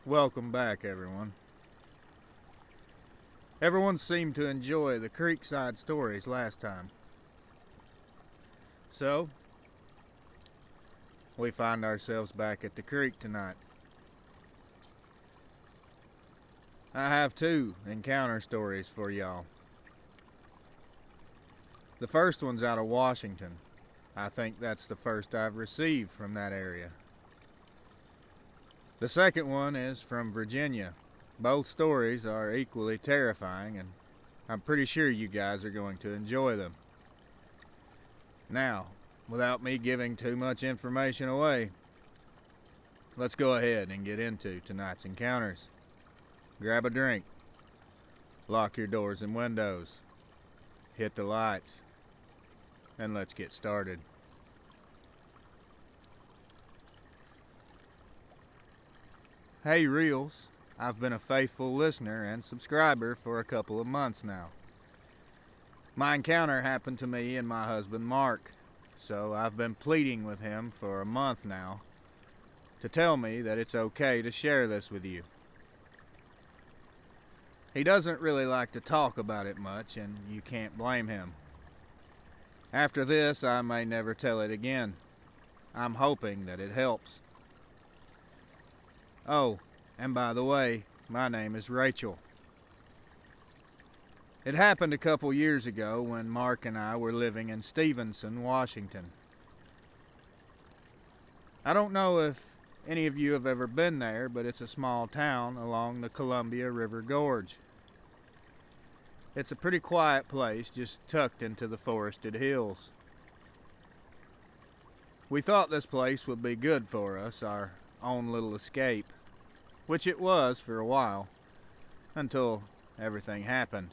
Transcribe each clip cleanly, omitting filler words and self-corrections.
Welcome back, everyone. Everyone seemed to enjoy the Creekside stories last time. So, we find ourselves back at the creek tonight. I have two encounter stories for y'all. The first one's out of Washington. I think that's the first I've received from that area. The second one is from Virginia. Both stories are equally terrifying, and I'm pretty sure you guys are going to enjoy them. Now, without me giving too much information away, let's go ahead and get into tonight's encounters. Grab a drink, lock your doors and windows, hit the lights, and let's get started. Hey Reels, I've been a faithful listener and subscriber for a couple of months now. My encounter happened to me and my husband Mark, so I've been pleading with him for a month now to tell me that it's okay to share this with you. He doesn't really like to talk about it much, and you can't blame him. After this, I may never tell it again. I'm hoping that it helps. Oh, and by the way, my name is Rachel. It happened a couple years ago when Mark and I were living in Stevenson, Washington. I don't know if any of you have ever been there, but it's a small town along the Columbia River Gorge. It's a pretty quiet place just tucked into the forested hills. We thought this place would be good for us, our own little escape, which it was for a while, until everything happened.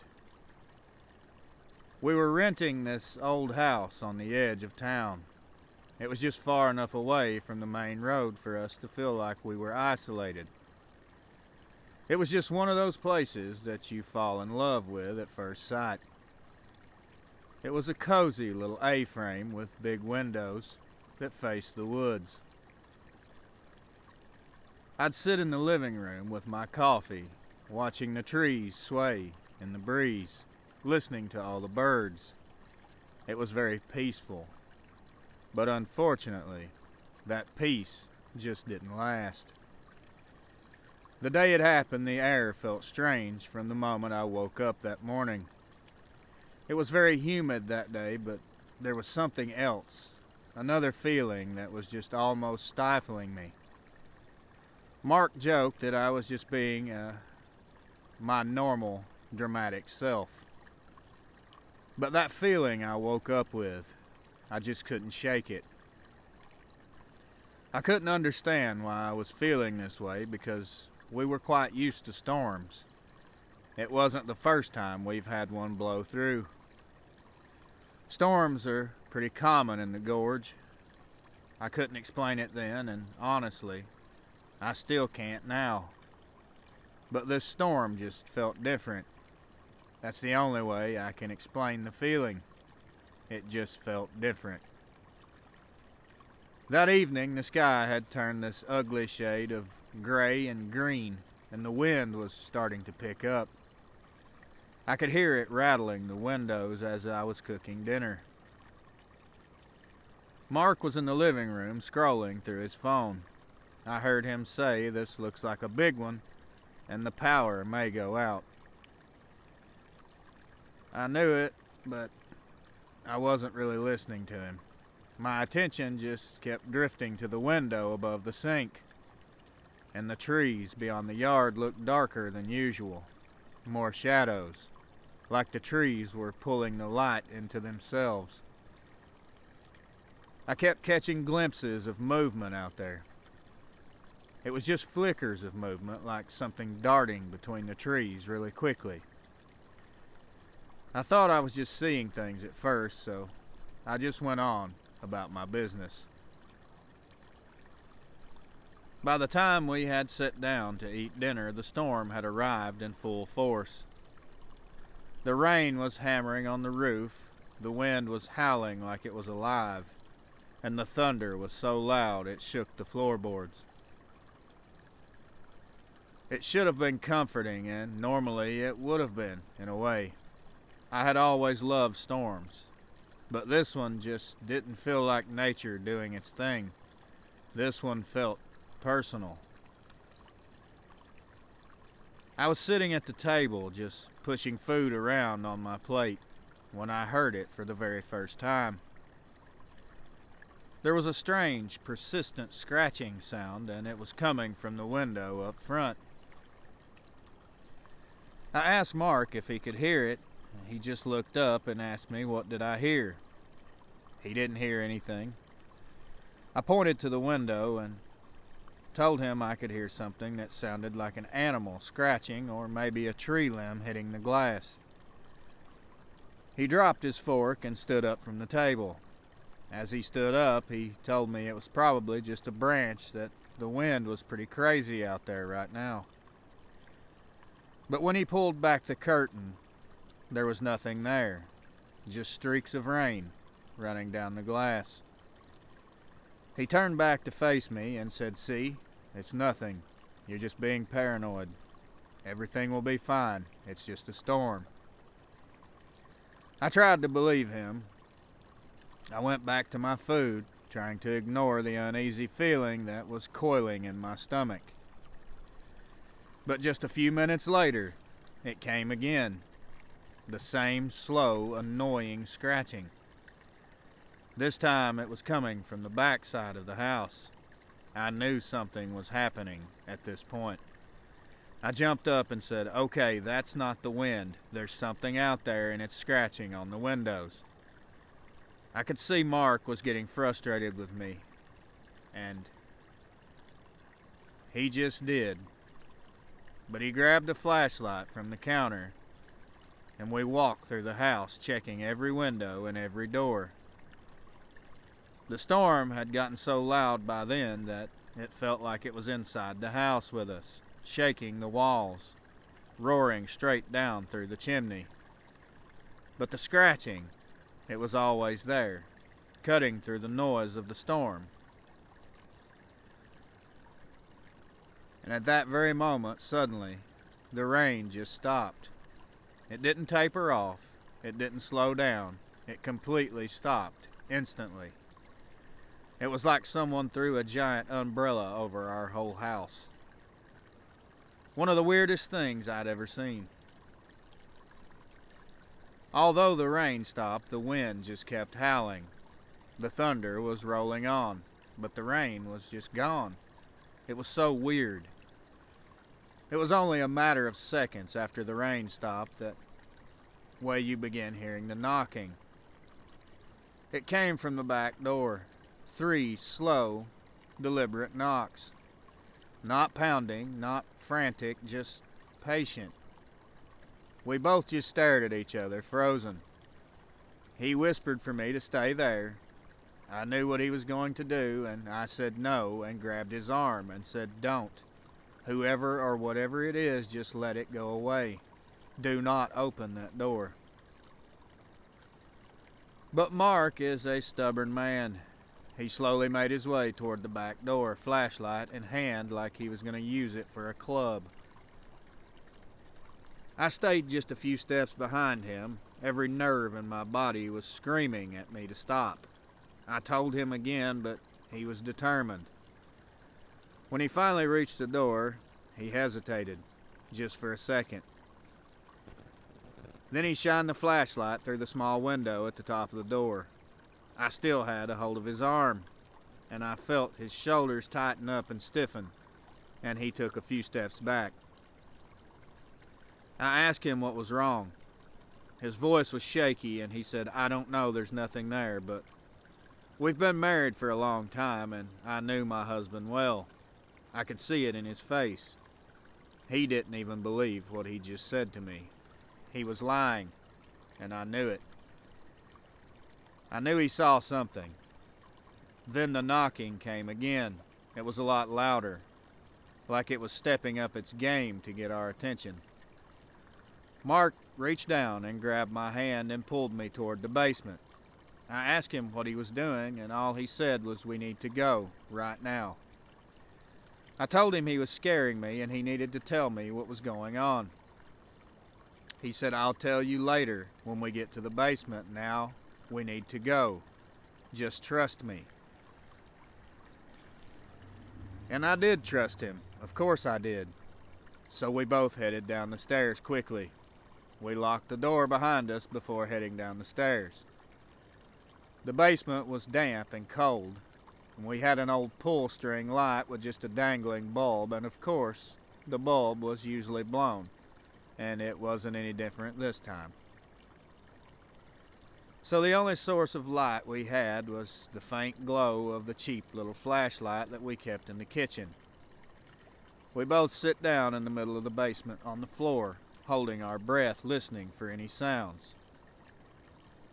We were renting this old house on the edge of town. It was just far enough away from the main road for us to feel like we were isolated. It was just one of those places that you fall in love with at first sight. It was a cozy little A-frame with big windows that faced the woods. I'd sit in the living room with my coffee, watching the trees sway in the breeze, listening to all the birds. It was very peaceful. But unfortunately, that peace just didn't last. The day it happened, the air felt strange from the moment I woke up that morning. It was very humid that day, but there was something else, another feeling that was just almost stifling me. Mark joked that I was just being my normal, dramatic self. But that feeling I woke up with, I just couldn't shake it. I couldn't understand why I was feeling this way because we were quite used to storms. It wasn't the first time we've had one blow through. Storms are pretty common in the gorge. I couldn't explain it then, and honestly, I still can't now. But this storm just felt different. That's the only way I can explain the feeling. It just felt different. That evening, the sky had turned this ugly shade of gray and green, and the wind was starting to pick up. I could hear it rattling the windows as I was cooking dinner. Mark was in the living room scrolling through his phone. I heard him say, "This looks like a big one, and the power may go out." I knew it, but I wasn't really listening to him. My attention just kept drifting to the window above the sink, and the trees beyond the yard looked darker than usual. More shadows, like the trees were pulling the light into themselves. I kept catching glimpses of movement out there. It was just flickers of movement, like something darting between the trees really quickly. I thought I was just seeing things at first, so I just went on about my business. By the time we had sat down to eat dinner, the storm had arrived in full force. The rain was hammering on the roof, the wind was howling like it was alive, and the thunder was so loud it shook the floorboards. It should have been comforting, and normally it would have been, in a way. I had always loved storms, but this one just didn't feel like nature doing its thing. This one felt personal. I was sitting at the table, just pushing food around on my plate, when I heard it for the very first time. There was a strange, persistent scratching sound, and it was coming from the window up front. I asked Mark if he could hear it. He just looked up and asked me what did I hear. He didn't hear anything. I pointed to the window and told him I could hear something that sounded like an animal scratching or maybe a tree limb hitting the glass. He dropped his fork and stood up from the table. As he stood up, he told me it was probably just a branch, that the wind was pretty crazy out there right now. But when he pulled back the curtain, there was nothing there, just streaks of rain running down the glass. He turned back to face me and said, "See, it's nothing. You're just being paranoid. Everything will be fine. It's just a storm." I tried to believe him. I went back to my food, trying to ignore the uneasy feeling that was coiling in my stomach. But just a few minutes later, it came again. The same slow, annoying scratching. This time it was coming from the back side of the house. I knew something was happening at this point. I jumped up and said, "Okay, that's not the wind. There's something out there and it's scratching on the windows." I could see Mark was getting frustrated with me, and he just did. But he grabbed a flashlight from the counter, and we walked through the house, checking every window and every door. The storm had gotten so loud by then that it felt like it was inside the house with us, shaking the walls, roaring straight down through the chimney. But the scratching, it was always there, cutting through the noise of the storm. And at that very moment, suddenly, the rain just stopped. It didn't taper off. It didn't slow down. It completely stopped, instantly. It was like someone threw a giant umbrella over our whole house. One of the weirdest things I'd ever seen. Although the rain stopped, the wind just kept howling. The thunder was rolling on, but the rain was just gone. It was so weird. It was only a matter of seconds after the rain stopped that you began hearing the knocking. It came from the back door. 3 slow, deliberate knocks. Not pounding, not frantic, just patient. We both just stared at each other, frozen. He whispered for me to stay there. I knew what he was going to do, and I said no and grabbed his arm and said, "Don't. Whoever or whatever it is, just let it go away. Do not open that door." But Mark is a stubborn man. He slowly made his way toward the back door, flashlight in hand, like he was going to use it for a club. I stayed just a few steps behind him. Every nerve in my body was screaming at me to stop. I told him again, but he was determined. When he finally reached the door, he hesitated, just for a second. Then he shined the flashlight through the small window at the top of the door. I still had a hold of his arm, and I felt his shoulders tighten up and stiffen, and he took a few steps back. I asked him what was wrong. His voice was shaky, and he said, "I don't know, there's nothing there, but we've been married for a long time, and I knew my husband well. I could see it in his face. He didn't even believe what he just said to me. He was lying, and I knew it. I knew he saw something." Then the knocking came again. It was a lot louder, like it was stepping up its game to get our attention. Mark reached down and grabbed my hand and pulled me toward the basement. I asked him what he was doing, and all he said was, "We need to go, right now." I told him he was scaring me and he needed to tell me what was going on. He said, "I'll tell you later when we get to the basement. Now we need to go. Just trust me." And I did trust him. Of course I did. So we both headed down the stairs quickly. We locked the door behind us before heading down the stairs. The basement was damp and cold, and we had an old pull string light with just a dangling bulb, and of course the bulb was usually blown, and it wasn't any different this time. So the only source of light we had was the faint glow of the cheap little flashlight that we kept in the kitchen. We both sit down in the middle of the basement on the floor, holding our breath, listening for any sounds.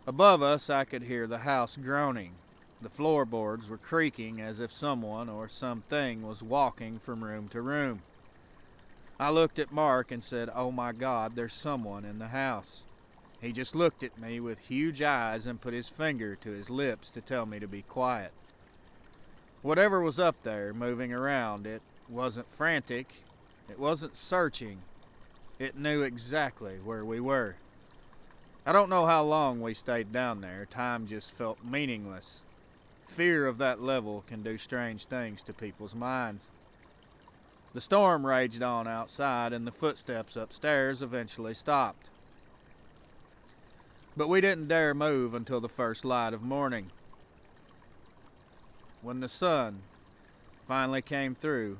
Above us I could hear the house groaning. The floorboards were creaking as if someone or something was walking from room to room. I looked at Mark and said, "Oh my God, there's someone in the house." He just looked at me with huge eyes and put his finger to his lips to tell me to be quiet. Whatever was up there, moving around, it wasn't frantic, it wasn't searching, it knew exactly where we were. I don't know how long we stayed down there. Time just felt meaningless. Fear of that level can do strange things to people's minds. The storm raged on outside and the footsteps upstairs eventually stopped. But we didn't dare move until the first light of morning. When the sun finally came through,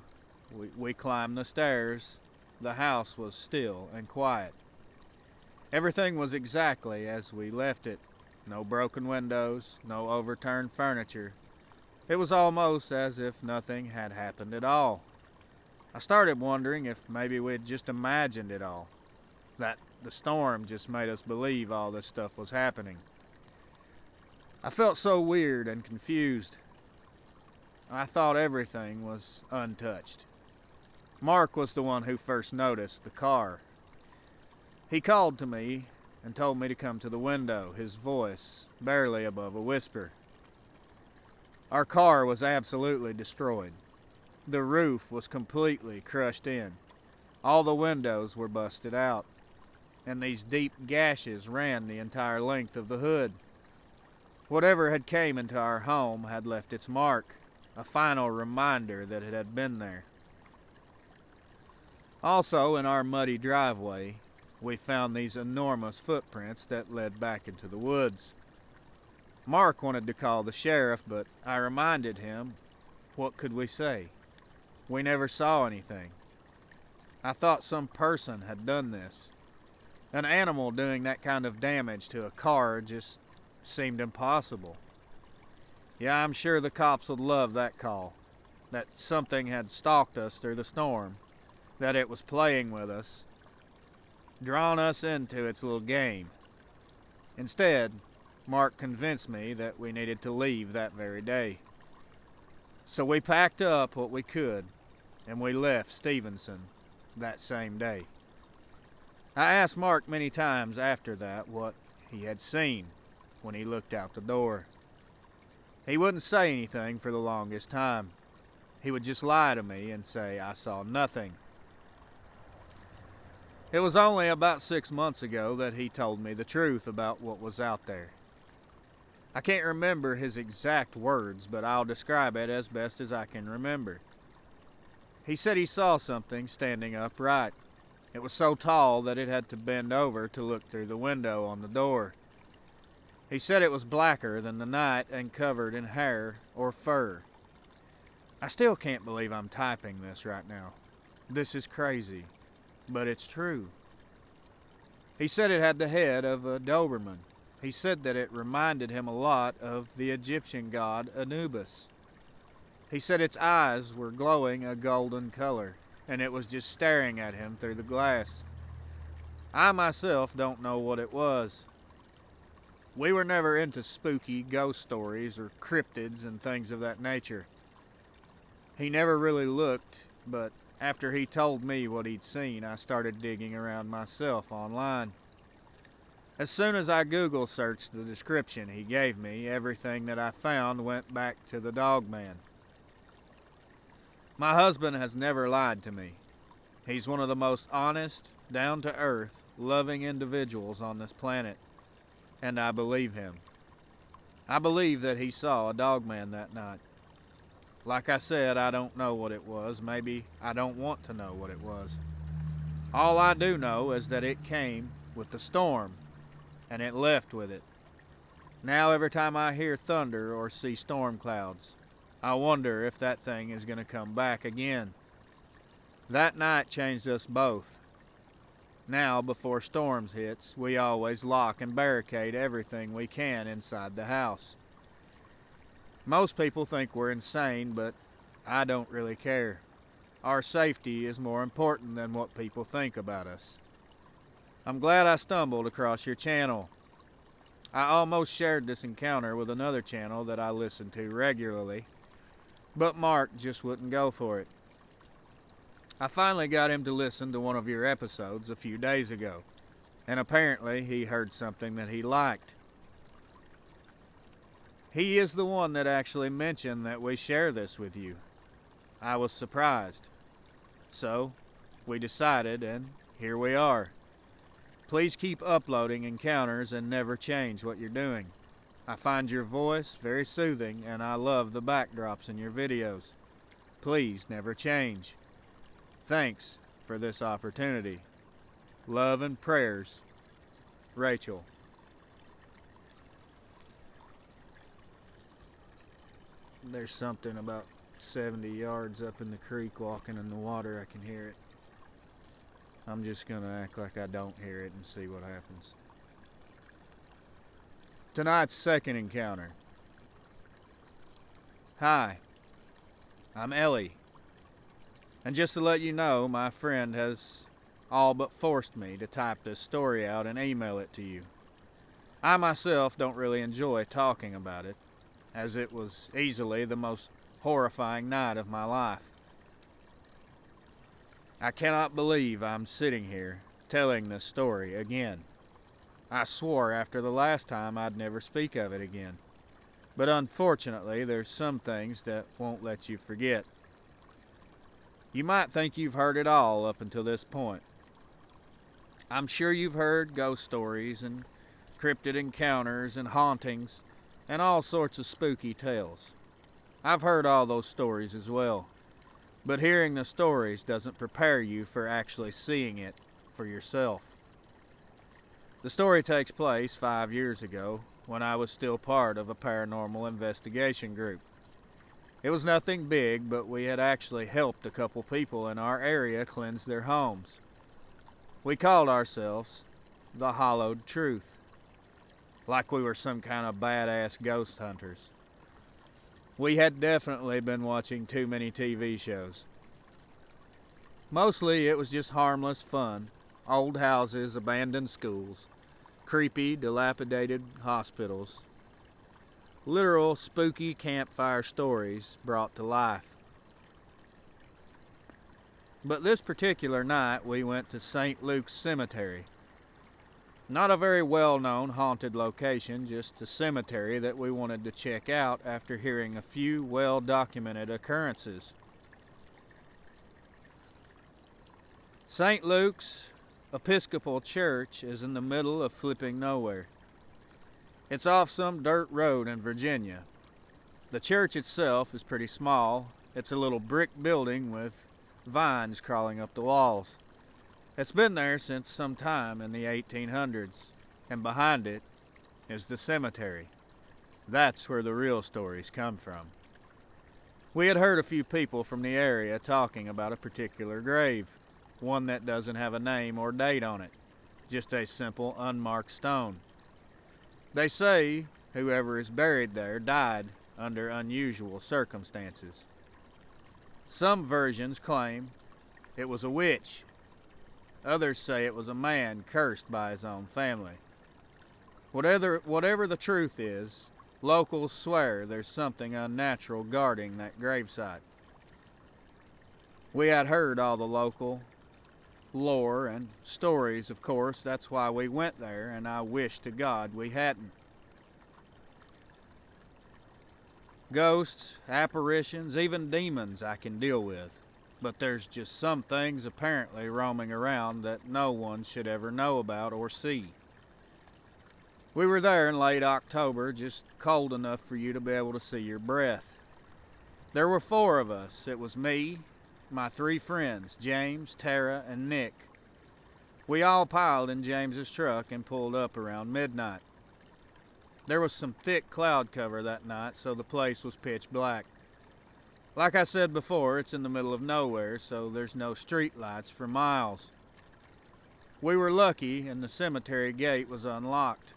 we climbed the stairs. The house was still and quiet. Everything was exactly as we left it. No broken windows, no overturned furniture. It was almost as if nothing had happened at all. I started wondering if maybe we'd just imagined it all, that the storm just made us believe all this stuff was happening. I felt so weird and confused. I thought everything was untouched. Mark was the one who first noticed the car. He called to me and told me to come to the window, his voice barely above a whisper. Our car was absolutely destroyed. The roof was completely crushed in. All the windows were busted out, and these deep gashes ran the entire length of the hood. Whatever had came into our home had left its mark, a final reminder that it had been there. Also, in our muddy driveway, we found these enormous footprints that led back into the woods. Mark wanted to call the sheriff, but I reminded him, what could we say? We never saw anything. I thought some person had done this. An animal doing that kind of damage to a car just seemed impossible. Yeah, I'm sure the cops would love that call. That something had stalked us through the storm. That it was playing with us. Drawn us into its little game. Instead, Mark convinced me that we needed to leave that very day. So we packed up what we could, and we left Stevenson that same day. I asked Mark many times after that what he had seen when he looked out the door. He wouldn't say anything for the longest time. He would just lie to me and say, "I saw nothing." It was only about 6 months ago that he told me the truth about what was out there. I can't remember his exact words, but I'll describe it as best as I can remember. He said he saw something standing upright. It was so tall that it had to bend over to look through the window on the door. He said it was blacker than the night and covered in hair or fur. I still can't believe I'm typing this right now. This is crazy, but it's true. He said it had the head of a Doberman. He said that it reminded him a lot of the Egyptian god Anubis. He said its eyes were glowing a golden color, and it was just staring at him through the glass. I myself don't know what it was. We were never into spooky ghost stories or cryptids and things of that nature. He never really looked, but after he told me what he'd seen, I started digging around myself online. As soon as I Google searched the description he gave me, everything that I found went back to the Dogman. My husband has never lied to me. He's one of the most honest, down-to-earth, loving individuals on this planet, and I believe him. I believe that he saw a dogman that night. Like I said, I don't know what it was. Maybe I don't want to know what it was. All I do know is that it came with the storm, and it left with it. Now every time I hear thunder or see storm clouds, I wonder if that thing is going to come back again. That night changed us both. Now, before storms hits, we always lock and barricade everything we can inside the house. Most people think we're insane, but I don't really care. Our safety is more important than what people think about us. I'm glad I stumbled across your channel. I almost shared this encounter with another channel that I listen to regularly, but Mark just wouldn't go for it. I finally got him to listen to one of your episodes a few days ago, and apparently he heard something that he liked. He is the one that actually mentioned that we share this with you. I was surprised. So, we decided, and here we are. Please keep uploading encounters and never change what you're doing. I find your voice very soothing, and I love the backdrops in your videos. Please never change. Thanks for this opportunity. Love and prayers, Rachel. There's something about 70 yards up in the creek walking in the water. I can hear it. I'm just going to act like I don't hear it and see what happens. Tonight's second encounter. Hi, I'm Ellie. And just to let you know, my friend has all but forced me to type this story out and email it to you. I myself don't really enjoy talking about it, as it was easily the most horrifying night of my life. I cannot believe I'm sitting here telling this story again. I swore after the last time I'd never speak of it again. But unfortunately, there's some things that won't let you forget. You might think you've heard it all up until this point. I'm sure you've heard ghost stories and cryptid encounters and hauntings and all sorts of spooky tales. I've heard all those stories as well. But hearing the stories doesn't prepare you for actually seeing it for yourself. The story takes place 5 years ago when I was still part of a paranormal investigation group. It was nothing big, but we had actually helped a couple people in our area cleanse their homes. We called ourselves the Hollowed Truth, like we were some kind of badass ghost hunters. We had definitely been watching too many TV shows. Mostly it was just harmless fun. Old houses, abandoned schools, creepy, dilapidated hospitals. Literal spooky campfire stories brought to life. But this particular night we went to St. Luke's Cemetery. Not a very well-known haunted location, just a cemetery that we wanted to check out after hearing a few well-documented occurrences. St. Luke's Episcopal Church is in the middle of flipping nowhere. It's off some dirt road in Virginia. The church itself is pretty small. It's a little brick building with vines crawling up the walls. It's been there since some time in the 1800s, and behind it is the cemetery. That's where the real stories come from. We had heard a few people from the area talking about a particular grave, one that doesn't have a name or date on it, just a simple unmarked stone. They say whoever is buried there died under unusual circumstances. Some versions claim it was a witch. Others say it was a man cursed by his own family. Whatever the truth is, locals swear there's something unnatural guarding that gravesite. We had heard all the local lore and stories, of course. That's why we went there, and I wish to God we hadn't. Ghosts, apparitions, even demons I can deal with, but there's just some things apparently roaming around that no one should ever know about or see. We were there in late October, just cold enough for you to be able to see your breath. There were 4 of us. It was me, my 3 friends, James, Tara, and Nick. We all piled in James's truck and pulled up around midnight. There was some thick cloud cover that night, so the place was pitch black. Like I said before, it's in the middle of nowhere, so there's no street lights for miles. We were lucky and the cemetery gate was unlocked,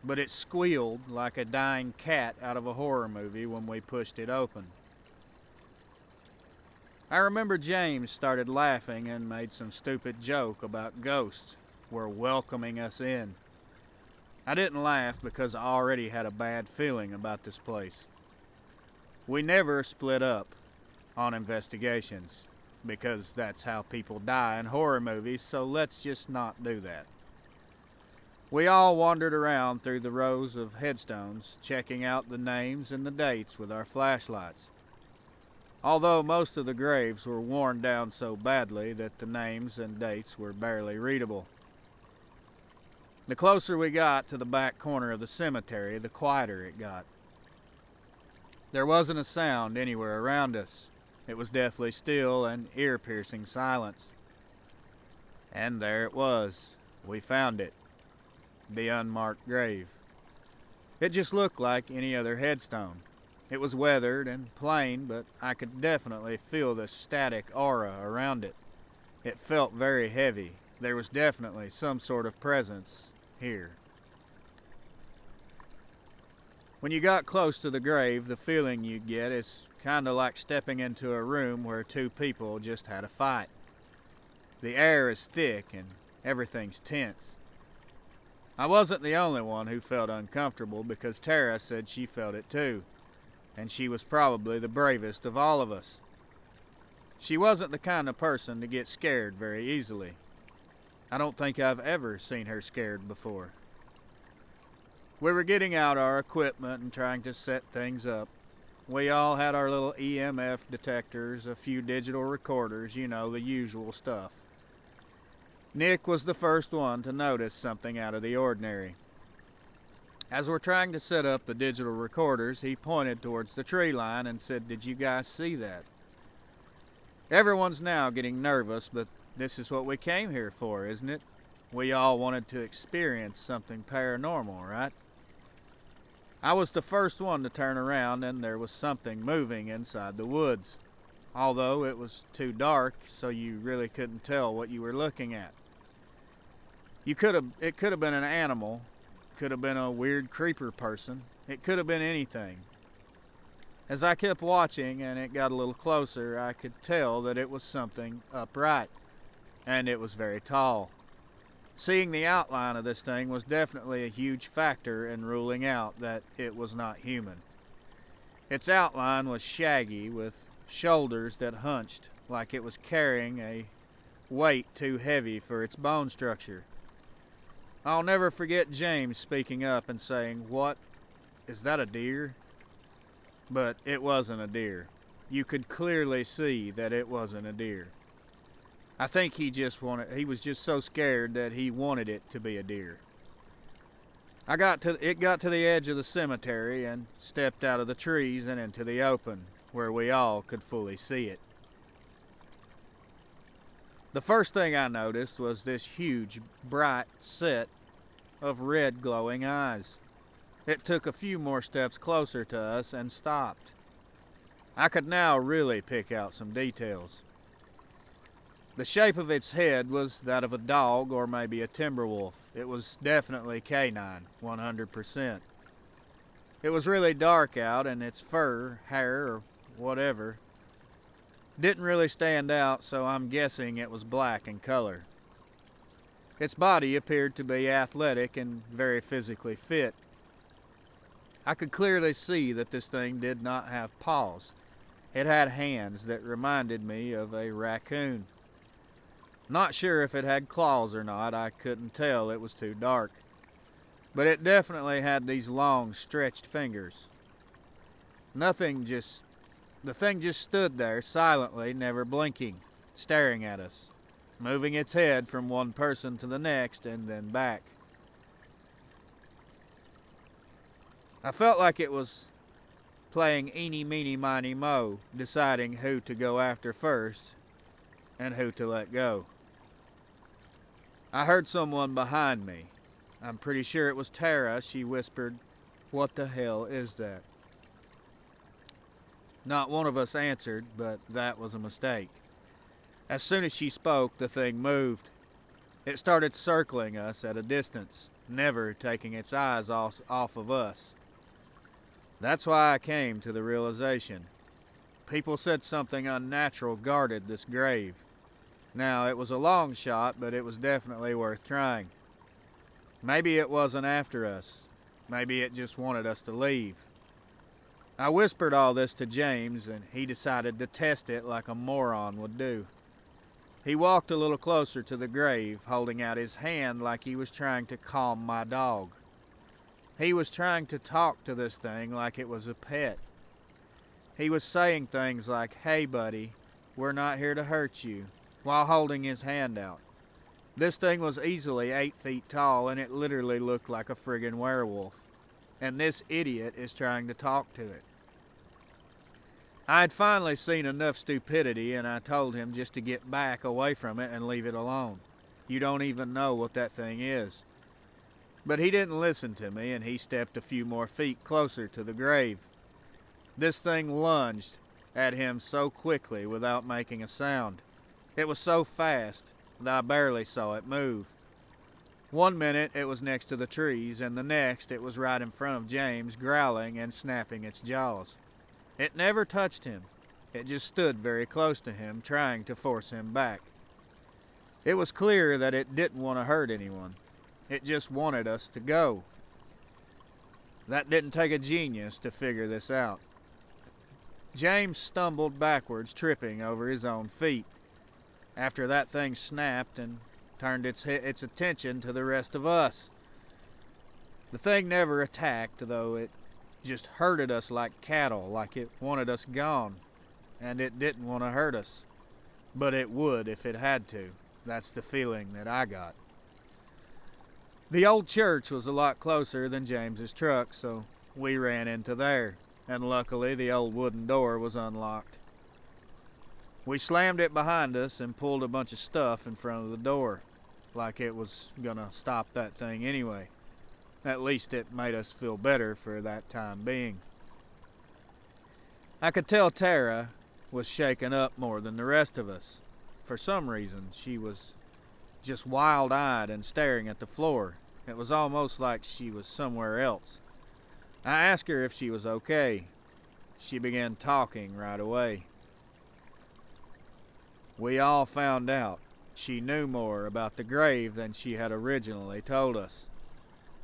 but it squealed like a dying cat out of a horror movie when we pushed it open. I remember James started laughing and made some stupid joke about ghosts were welcoming us in. I didn't laugh because I already had a bad feeling about this place. We never split up on investigations because that's how people die in horror movies, so let's just not do that. We all wandered around through the rows of headstones, checking out the names and the dates with our flashlights. Although most of the graves were worn down so badly that the names and dates were barely readable. The closer we got to the back corner of the cemetery, the quieter it got. There wasn't a sound anywhere around us. It was deathly still and ear-piercing silence. And there it was. We found it. The unmarked grave. It just looked like any other headstone. It was weathered and plain, but I could definitely feel the static aura around it. It felt very heavy. There was definitely some sort of presence here. When you got close to the grave, the feeling you get is kind of like stepping into a room where 2 people just had a fight. The air is thick and everything's tense. I wasn't the only one who felt uncomfortable because Tara said she felt it too, and she was probably the bravest of all of us. She wasn't the kind of person to get scared very easily. I don't think I've ever seen her scared before. We were getting out our equipment and trying to set things up. We all had our little EMF detectors, a few digital recorders, you know, the usual stuff. Nick was the first one to notice something out of the ordinary. As we're trying to set up the digital recorders, he pointed towards the tree line and said, "Did you guys see that?" Everyone's now getting nervous, but this is what we came here for, isn't it? We all wanted to experience something paranormal, right? I was the first one to turn around, and there was something moving inside the woods, although it was too dark, so you really couldn't tell what you were looking at. It could have been an animal, could have been a weird creeper person, it could have been anything. As I kept watching and it got a little closer, I could tell that it was something upright, and it was very tall. Seeing the outline of this thing was definitely a huge factor in ruling out that it was not human. Its outline was shaggy, with shoulders that hunched like it was carrying a weight too heavy for its bone structure. I'll never forget James speaking up and saying, "What? Is that a deer?" But it wasn't a deer. You could clearly see that it wasn't a deer. I think he was just so scared that he wanted it to be a deer. It got to the edge of the cemetery and stepped out of the trees and into the open, where we all could fully see it. The first thing I noticed was this huge, bright set of red glowing eyes. It took a few more steps closer to us and stopped. I could now really pick out some details. The shape of its head was that of a dog or maybe a timber wolf. It was definitely canine, 100%. It was really dark out, and its fur, hair, or whatever didn't really stand out, so I'm guessing it was black in color. Its body appeared to be athletic and very physically fit. I could clearly see that this thing did not have paws. It had hands that reminded me of a raccoon. Not sure if it had claws or not, I couldn't tell, it was too dark. But it definitely had these long, stretched fingers. Nothing just... The thing just stood there silently, never blinking, staring at us, moving its head from one person to the next and then back. I felt like it was playing eeny, meeny, miny, mo, deciding who to go after first and who to let go. I heard someone behind me. I'm pretty sure it was Tara. She whispered, "What the hell is that?" Not one of us answered, but that was a mistake. As soon as she spoke, the thing moved. It started circling us at a distance, never taking its eyes off of us. That's why I came to the realization. People said something unnatural guarded this grave. Now, it was a long shot, but it was definitely worth trying. Maybe it wasn't after us. Maybe it just wanted us to leave. I whispered all this to James, and he decided to test it like a moron would do. He walked a little closer to the grave, holding out his hand like he was trying to calm my dog. He was trying to talk to this thing like it was a pet. He was saying things like, "Hey buddy, we're not here to hurt you," while holding his hand out. This thing was easily 8 feet tall, and it literally looked like a friggin' werewolf. And this idiot is trying to talk to it. I had finally seen enough stupidity, and I told him just to get back away from it and leave it alone. You don't even know what that thing is. But he didn't listen to me, and he stepped a few more feet closer to the grave. This thing lunged at him so quickly without making a sound. It was so fast that I barely saw it move. 1 minute it was next to the trees, and the next it was right in front of James, growling and snapping its jaws. It never touched him. It just stood very close to him, trying to force him back. It was clear that it didn't want to hurt anyone. It just wanted us to go. That didn't take a genius to figure this out. James stumbled backwards, tripping over his own feet. After that thing snapped and turned its attention to the rest of us. The thing never attacked, though. It just herded us like cattle, like it wanted us gone. And it didn't want to hurt us. But it would if it had to. That's the feeling that I got. The old church was a lot closer than James's truck, so we ran into there, and luckily the old wooden door was unlocked. We slammed it behind us and pulled a bunch of stuff in front of the door, like it was gonna stop that thing anyway. At least it made us feel better for that time being. I could tell Tara was shaken up more than the rest of us. For some reason, she was just wild-eyed and staring at the floor. It was almost like she was somewhere else. I asked her if she was okay. She began talking right away. We all found out she knew more about the grave than she had originally told us.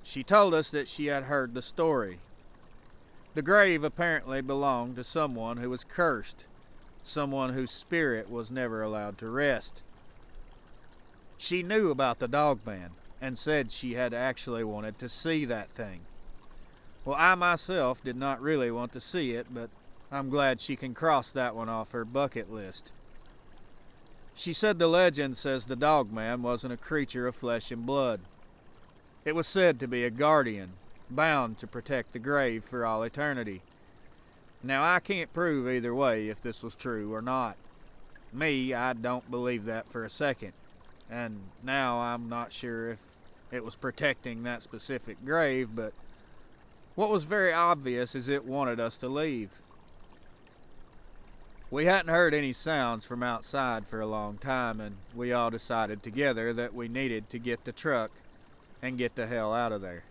She told us that she had heard the story. The grave apparently belonged to someone who was cursed, someone whose spirit was never allowed to rest. She knew about the Dogman and said she had actually wanted to see that thing. Well, I myself did not really want to see it, but I'm glad she can cross that one off her bucket list. She said the legend says the Dogman wasn't a creature of flesh and blood. It was said to be a guardian, bound to protect the grave for all eternity. Now, I can't prove either way if this was true or not. Me, I don't believe that for a second. And now I'm not sure if it was protecting that specific grave, but what was very obvious is it wanted us to leave. We hadn't heard any sounds from outside for a long time, and we all decided together that we needed to get the truck and get the hell out of there.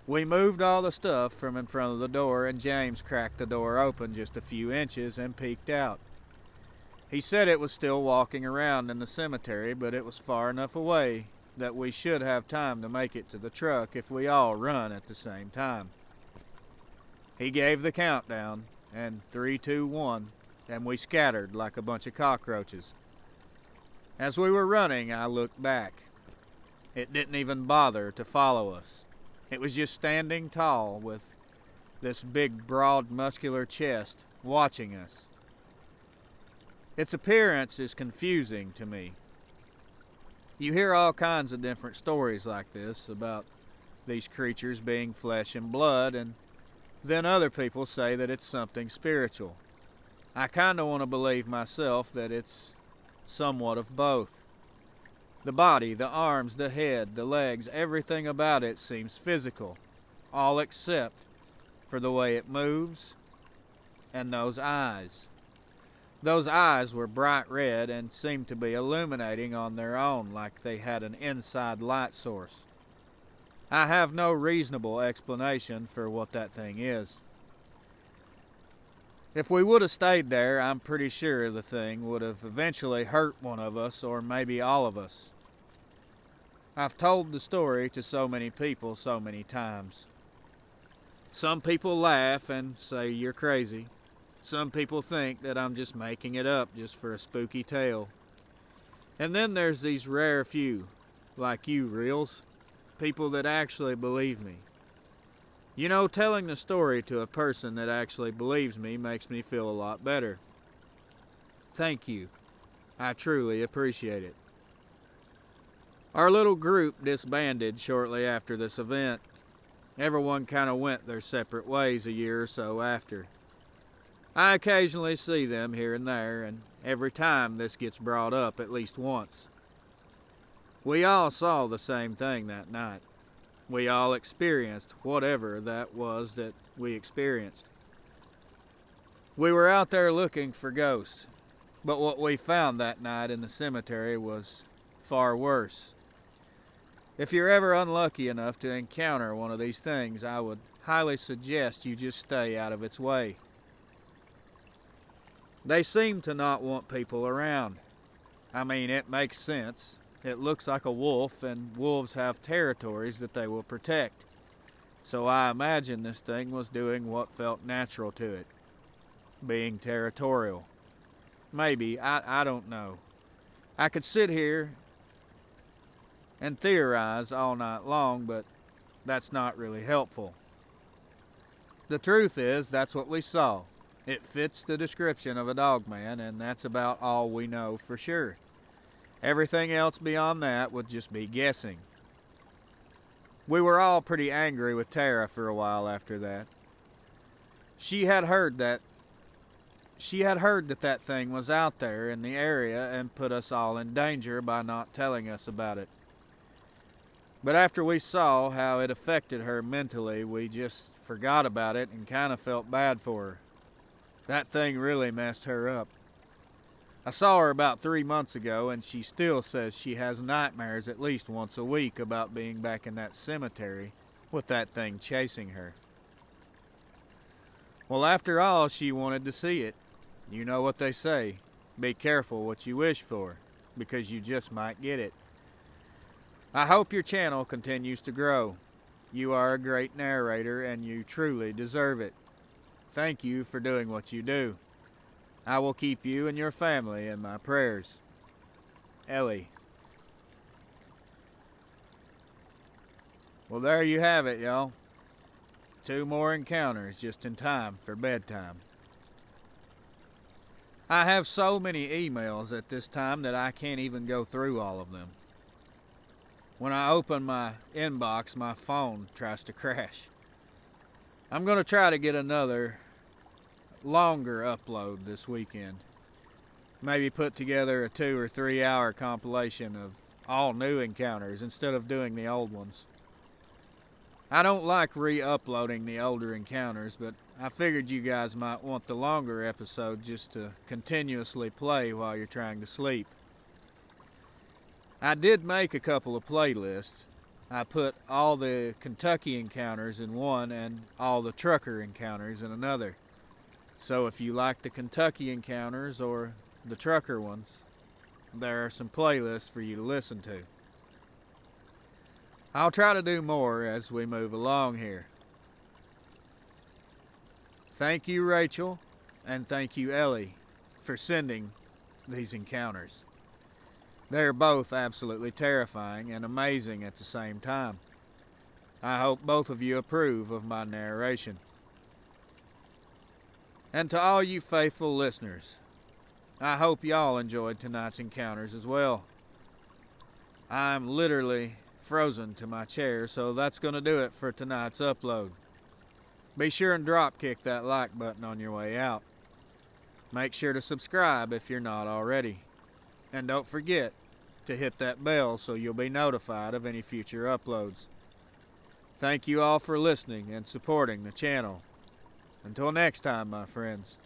We moved all the stuff from in front of the door, and James cracked the door open just a few inches and peeked out. He said it was still walking around in the cemetery, but it was far enough away that we should have time to make it to the truck if we all run at the same time. He gave the countdown, and 3, 2, 1, and we scattered like a bunch of cockroaches. As we were running, I looked back. It didn't even bother to follow us. It was just standing tall with this big, broad, muscular chest, watching us. Its appearance is confusing to me. You hear all kinds of different stories like this about these creatures being flesh and blood, and then other people say that it's something spiritual. I kind of want to believe myself that it's somewhat of both. The body, the arms, the head, the legs, everything about it seems physical, all except for the way it moves and those eyes. Those eyes were bright red and seemed to be illuminating on their own like they had an inside light source. I have no reasonable explanation for what that thing is. If we would have stayed there, I'm pretty sure the thing would have eventually hurt one of us, or maybe all of us. I've told the story to so many people so many times. Some people laugh and say you're crazy. Some people think that I'm just making it up just for a spooky tale. And then there's these rare few, like you, Reels, people that actually believe me. You know, telling the story to a person that actually believes me makes me feel a lot better. Thank you. I truly appreciate it. Our little group disbanded shortly after this event. Everyone kind of went their separate ways a year or so after. I occasionally see them here and there, and every time this gets brought up at least once. We all saw the same thing that night. We all experienced whatever that was that we experienced. We were out there looking for ghosts, but what we found that night in the cemetery was far worse. If you're ever unlucky enough to encounter one of these things, I would highly suggest you just stay out of its way. They seem to not want people around. I mean, it makes sense. It looks like a wolf, and wolves have territories that they will protect. So I imagine this thing was doing what felt natural to it, being territorial. Maybe, I don't know. I could sit here and theorize all night long, but that's not really helpful. The truth is, that's what we saw. It fits the description of a dogman, and that's about all we know for sure. Everything else beyond that would just be guessing. We were all pretty angry with Tara for a while after that. She had heard that that thing was out there in the area and put us all in danger by not telling us about it. But after we saw how it affected her mentally, we just forgot about it and kind of felt bad for her. That thing really messed her up. I saw her about 3 months ago, and she still says she has nightmares at least once a week about being back in that cemetery with that thing chasing her. Well, after all, she wanted to see it. You know what they say, be careful what you wish for, because you just might get it. I hope your channel continues to grow. You are a great narrator, and you truly deserve it. Thank you for doing what you do. I will keep you and your family in my prayers. Ellie. Well, there you have it, y'all. 2 more encounters just in time for bedtime. I have so many emails at this time that I can't even go through all of them. When I open my inbox, my phone tries to crash. I'm going to try to get another longer upload this weekend. Maybe put together a 2 or 3 hour compilation of all new encounters instead of doing the old ones. I don't like re-uploading the older encounters, but I figured you guys might want the longer episode just to continuously play while you're trying to sleep. I did make a couple of playlists. I put all the Kentucky encounters in one and all the trucker encounters in another. So if you like the Kentucky encounters or the trucker ones, there are some playlists for you to listen to. I'll try to do more as we move along here. Thank you, Rachel, and thank you, Ellie, for sending these encounters. They're both absolutely terrifying and amazing at the same time. I hope both of you approve of my narration. And to all you faithful listeners, I hope y'all enjoyed tonight's encounters as well. I'm literally frozen to my chair, so that's going to do it for tonight's upload. Be sure and drop kick that like button on your way out. Make sure to subscribe if you're not already. And don't forget to hit that bell so you'll be notified of any future uploads. Thank you all for listening and supporting the channel. Until next time, my friends,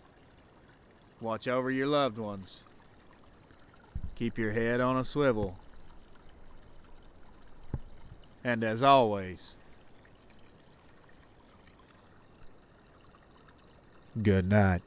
watch over your loved ones. Keep your head on a swivel. And as always, good night.